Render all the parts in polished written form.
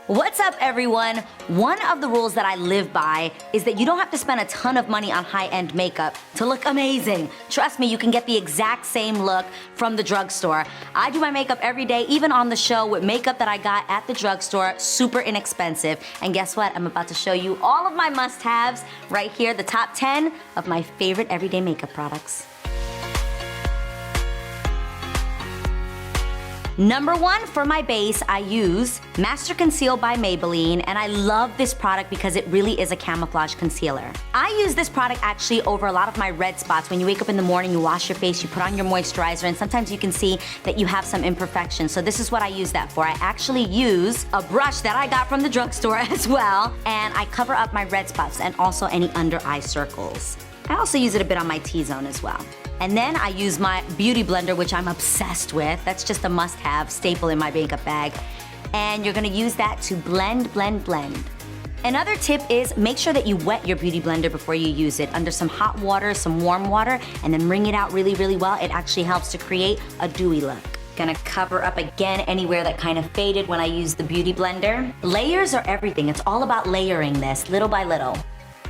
What's up, everyone? One of the rules that I live by is that you don't have to spend a ton of money on high-end makeup to look amazing. Trust me, you can get the exact same look from the drugstore. I do my makeup every day, even on the show, with makeup that I got at the drugstore, super inexpensive. And guess what? I'm about to show you all of my must-haves right here, the top 10 of my favorite everyday makeup products. Number 1, for my base, I use Master Conceal by Maybelline, and I love this product because it really is a camouflage concealer. I use this product actually over a lot of my red spots. When you wake up in the morning, you wash your face, you put on your moisturizer, and sometimes you can see that you have some imperfections. So this is what I use that for. I actually use a brush that I got from the drugstore as well, and I cover up my red spots and also any under eye circles. I also use it a bit on my T-zone as well. And then I use my beauty blender, which I'm obsessed with. That's just a must-have staple in my makeup bag. And you're gonna use that to blend, blend, blend. Another tip is make sure that you wet your beauty blender before you use it under some hot water, some warm water, and then wring it out really, really well. It actually helps to create a dewy look. Gonna cover up again anywhere that kind of faded when I used the beauty blender. Layers are everything. It's all about layering this little by little.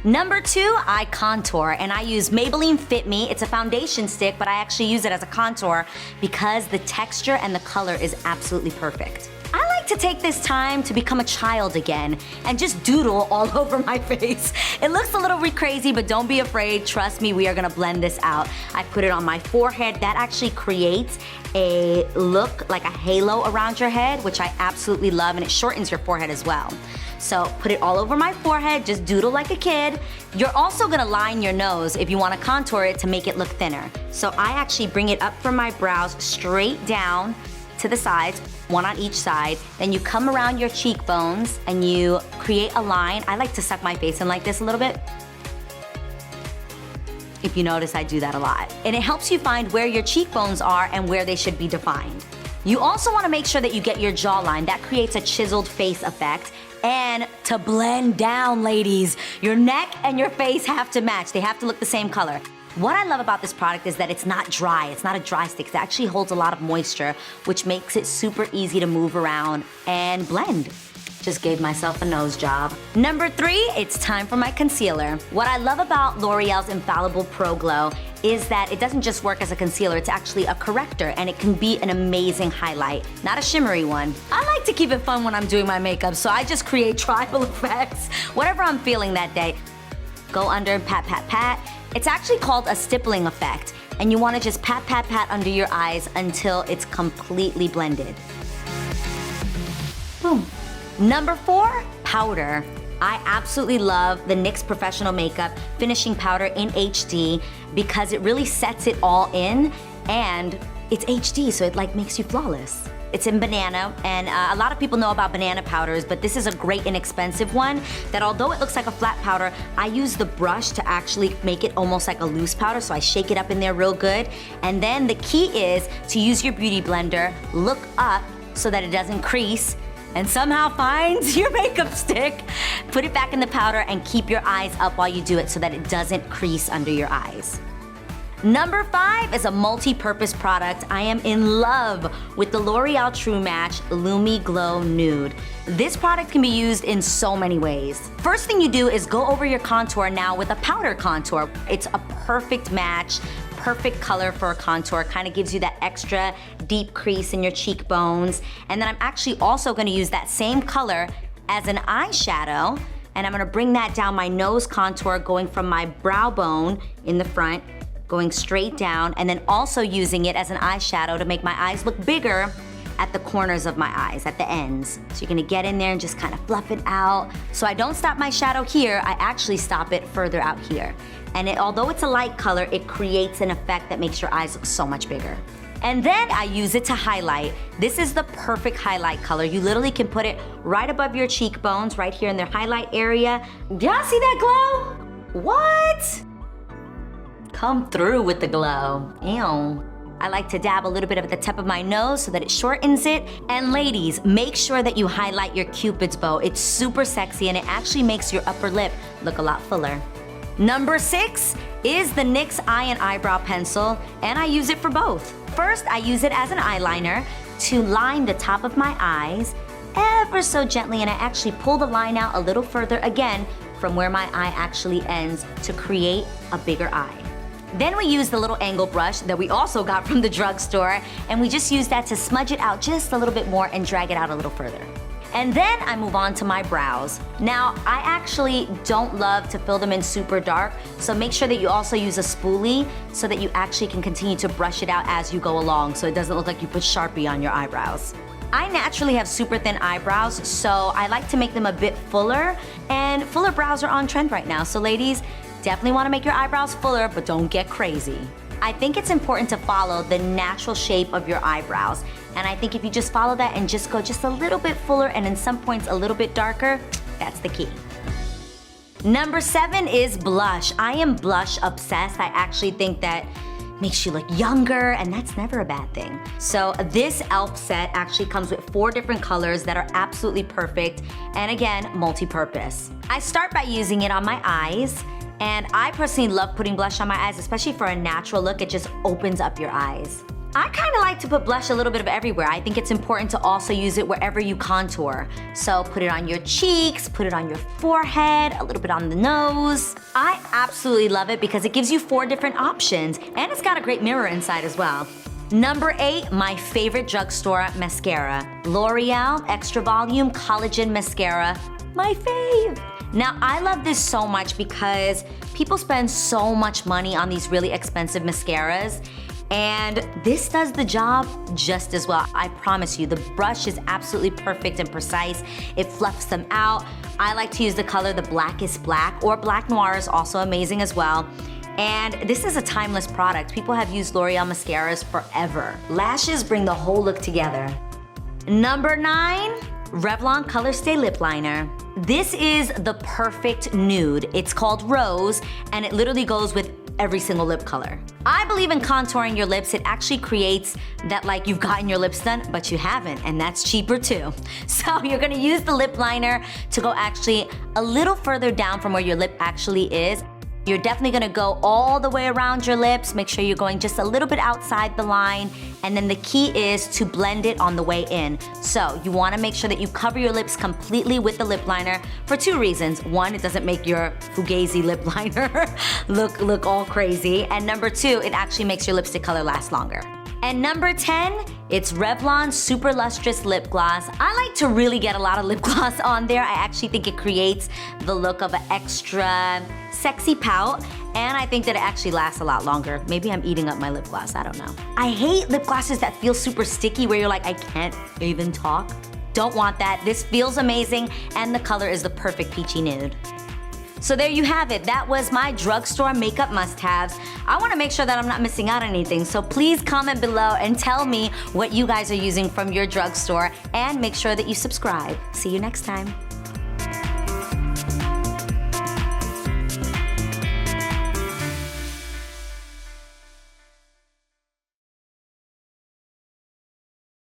Number 2, I contour, and I use Maybelline Fit Me. It's a foundation stick, but I actually use it as a contour because the texture and the color is absolutely perfect. I like to take this time to become a child again and just doodle all over my face. It looks a little crazy, but don't be afraid. Trust me, we are gonna blend this out. I put it on my forehead. That actually creates a look like a halo around your head, which I absolutely love, and it shortens your forehead as well. So put it all over my forehead, just doodle like a kid. You're also gonna line your nose if you wanna contour it to make it look thinner. So I actually bring it up from my brows straight down to the sides, one on each side. Then you come around your cheekbones and you create a line. I like to suck my face in like this a little bit. If you notice, I do that a lot. And it helps you find where your cheekbones are and where they should be defined. You also wanna make sure that you get your jawline. That creates a chiseled face effect. And to blend down, ladies, your neck and your face have to match. They have to look the same color. What I love about this product is that it's not dry. It's not a dry stick. It actually holds a lot of moisture, which makes it super easy to move around and blend. Just gave myself a nose job. Number 3, it's time for my concealer. What I love about L'Oreal's Infallible Pro Glow is that it doesn't just work as a concealer, it's actually a corrector, and it can be an amazing highlight, not a shimmery one. I like to keep it fun when I'm doing my makeup, so I just create tribal effects, whatever I'm feeling that day. Go under and pat, pat, pat. It's actually called a stippling effect, and you wanna just pat, pat, pat under your eyes until it's completely blended. Boom. Number 4, powder. I absolutely love the NYX Professional Makeup Finishing Powder in HD because it really sets it all in, and it's HD, so it like makes you flawless. It's in banana, and a lot of people know about banana powders, but this is a great inexpensive one that although it looks like a flat powder, I use the brush to actually make it almost like a loose powder, so I shake it up in there real good. And then the key is to use your beauty blender, look up so that it doesn't crease, and somehow finds your makeup stick. Put it back in the powder and keep your eyes up while you do it so that it doesn't crease under your eyes. Number 5 is a multi-purpose product. I am in love with the L'Oreal True Match LUMI Glow Nude. This product can be used in so many ways. First thing you do is go over your contour now with a powder contour. It's a perfect match, perfect color for a contour, kind of gives you that extra deep crease in your cheekbones. And then I'm actually also gonna use that same color as an eyeshadow, and I'm gonna bring that down my nose contour, going from my brow bone in the front, going straight down, and then also using it as an eyeshadow to make my eyes look bigger at the corners of my eyes, at the ends. So you're gonna get in there and just kind of fluff it out. So I don't stop my shadow here, I actually stop it further out here. And although it's a light color, it creates an effect that makes your eyes look so much bigger. And then I use it to highlight. This is the perfect highlight color. You literally can put it right above your cheekbones, right here in their highlight area. Y'all see that glow? What? Come through with the glow. Ew. I like to dab a little bit at the tip of my nose so that it shortens it. And ladies, make sure that you highlight your Cupid's bow. It's super sexy and it actually makes your upper lip look a lot fuller. Number 6 is the NYX Eye and Eyebrow Pencil, and I use it for both. First, I use it as an eyeliner to line the top of my eyes, ever so gently, and I actually pull the line out a little further, again, from where my eye actually ends to create a bigger eye. Then we use the little angle brush that we also got from the drugstore, and we just use that to smudge it out just a little bit more and drag it out a little further. And then I move on to my brows. Now, I actually don't love to fill them in super dark, so make sure that you also use a spoolie so that you actually can continue to brush it out as you go along so it doesn't look like you put Sharpie on your eyebrows. I naturally have super thin eyebrows, so I like to make them a bit fuller, and fuller brows are on trend right now. So ladies, definitely wanna make your eyebrows fuller, but don't get crazy. I think it's important to follow the natural shape of your eyebrows. And I think if you just follow that and just go just a little bit fuller and in some points a little bit darker, that's the key. Number 7 is blush. I am blush obsessed. I actually think that makes you look younger, and that's never a bad thing. So this e.l.f. set actually comes with 4 different colors that are absolutely perfect, and again, multi-purpose. I start by using it on my eyes, and I personally love putting blush on my eyes, especially for a natural look. It just opens up your eyes. I kind of like to put blush a little bit of everywhere. I think it's important to also use it wherever you contour. So put it on your cheeks, put it on your forehead, a little bit on the nose. I absolutely love it because it gives you 4 different options, and it's got a great mirror inside as well. Number 8, my favorite drugstore mascara. L'Oreal Extra Volume Collagen Mascara, my fave. Now, I love this so much because people spend so much money on these really expensive mascaras, and this does the job just as well. I promise you, the brush is absolutely perfect and precise. It fluffs them out. I like to use the color the Blackest Black, or Black Noir is also amazing as well. And this is a timeless product. People have used L'Oreal mascaras forever. Lashes bring the whole look together. Number 9, Revlon Color Stay Lip Liner. This is the perfect nude. It's called Rose, and it literally goes with every single lip color. I believe in contouring your lips. It actually creates that like you've gotten your lips done, but you haven't, and that's cheaper too. So you're gonna use the lip liner to go actually a little further down from where your lip actually is. You're definitely gonna go all the way around your lips. Make sure you're going just a little bit outside the line. And then the key is to blend it on the way in. So you wanna make sure that you cover your lips completely with the lip liner for 2 reasons. 1, it doesn't make your Fugazi lip liner look all crazy. And number 2, it actually makes your lipstick color last longer. And number 10, it's Revlon Super Lustrous Lip Gloss. I like to really get a lot of lip gloss on there. I actually think it creates the look of an extra sexy pout, and I think that it actually lasts a lot longer. Maybe I'm eating up my lip gloss, I don't know. I hate lip glosses that feel super sticky where you're like, I can't even talk. Don't want that. This feels amazing, and the color is the perfect peachy nude. So there you have it. That was my drugstore makeup must-haves. I wanna make sure that I'm not missing out on anything, so please comment below and tell me what you guys are using from your drugstore, and make sure that you subscribe. See you next time.